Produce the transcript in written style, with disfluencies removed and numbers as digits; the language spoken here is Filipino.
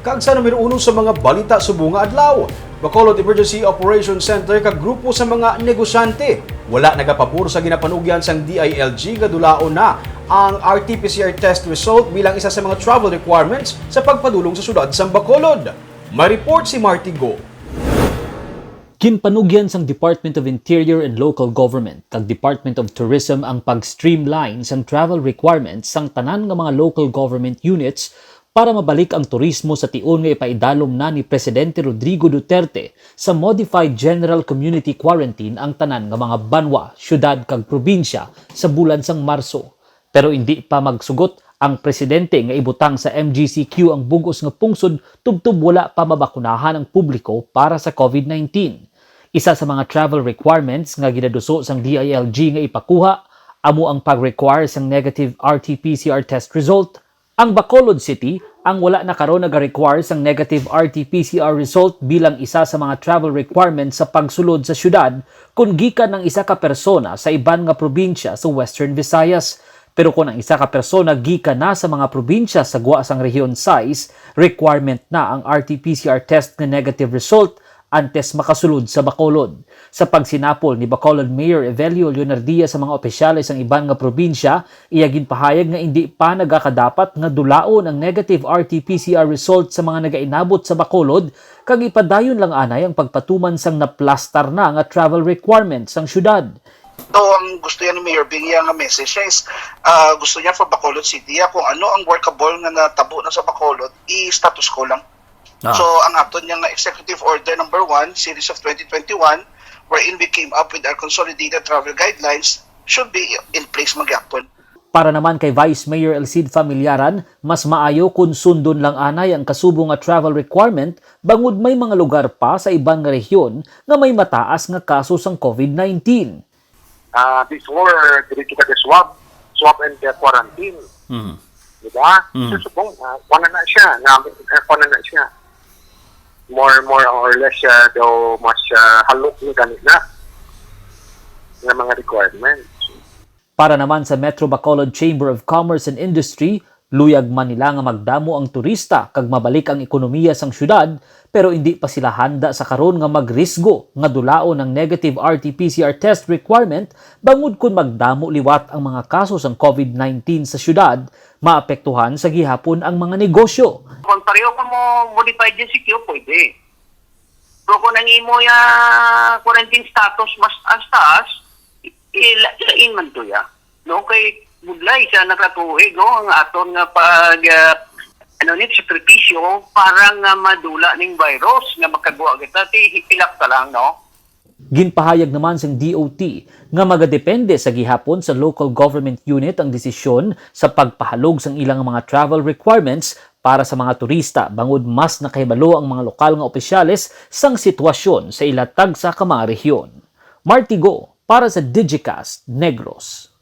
Kag sa numero 1 sa mga balita subong nga adlaw, Bacolod Emergency Operations Center kag grupo sa mga negosyante wala nagapabor sa ginapanugyan sang DILG nga dulaon na ang RT PCR test result bilang isa sa mga travel requirements sa pagpadulong sa syudad sang Bacolod. May report si Marty Go. Ginpanugyan sang Department of Interior and Local Government kag Department of Tourism ang pag-streamline sang travel requirements sang tanan nga mga local government units para mabalik ang turismo sa tion nga ipaidalom na ni Presidente Rodrigo Duterte sa Modified General Community Quarantine ang tanan nga mga banwa, syudad kag probinsya sa bulan sang Marso. Pero hindi pa magsugot ang presidente nga ibutang sa MBCCI ang bugos nga pungsod tubtub wala pa mabakunahan ang publiko para sa COVID-19. Isa sa mga travel requirements nga ginaduso sang DILG nga ipakuha amo ang pag-require sang negative RT PCR test result. Ang Bacolod City ang wala na karon nag-require sang negative RT PCR result bilang isa sa mga travel requirements sa pagsulod sa syudad kung gikan ng isa ka persona sa iban nga probinsya sa Western Visayas. Pero kung ang isa ka persona gikan na sa mga probinsya sa guwa sang rehiyon size, requirement na ang RT PCR test nga negative result antes makasulod sa Bacolod. Sa pagsinapol ni Bacolod Mayor Evelio Leonardia sa mga opisyales ng iban nga probinsya, iyagin pahayag nga hindi pa nagakadapat nga dulaon ang negative RT PCR result sa mga nagainabot sa Bacolod kag ipadayon lang anay ang pagpatuman sang naplastar na nga travel requirements sang syudad. So, ang gusto niya ni Mayor Bingya nga message is gusto niya for Bacolod City kung ano ang workable nga natabo na sa Bacolod, i-status quo lang. So, ang aton niya nga Executive Order number 1, Series of 2021, wherein we came up with our consolidated travel guidelines, should be in place magyapon. Para naman kay Vice Mayor Elcid Familiaran, mas maayo kung sundon lang anay ang kasubong nga travel requirement bangod may mga lugar pa sa ibang nga rehiyon nga may mataas nga kaso sang COVID-19. Before, dito ka swab and quarantine. Diba? So, subong, kuha na siya. More or less daw mas halok ni ganit na ng mga requirements. Para naman sa Metro Bacolod Chamber of Commerce and Industry, luyag man nila nga magdamo ang turista kag mabalik ang ekonomiya sang syudad pero hindi pa sila handa sa karon nga magrisgo nga dulaon ang negative RT PCR test requirement bangod kun magdamo liwat ang mga kaso sang COVID-19 sa syudad, maapektuhan sa gihapon ang mga negosyo. Kung pareho ka mo modified yung CQ, pwede. Pero kung nangimo ya quarantine status mas taas, ilain man to ya. No, kay budlay siya nakatuig, no? Ang aton nga pag sakripisyo para nga madula ning virus nga makabuwa kita, hilak ta lang, no? Ginpahayag naman sang DOT nga magadepende sa gihapon sa local government unit ang desisyon sa pagpahalog sang ilang mga travel requirements para sa mga turista bangod mas nakahibalo ang mga lokal nga opisyales sang sitwasyon sa ilatag sa mga rehiyon. Marty Go para sa Digicast Negros.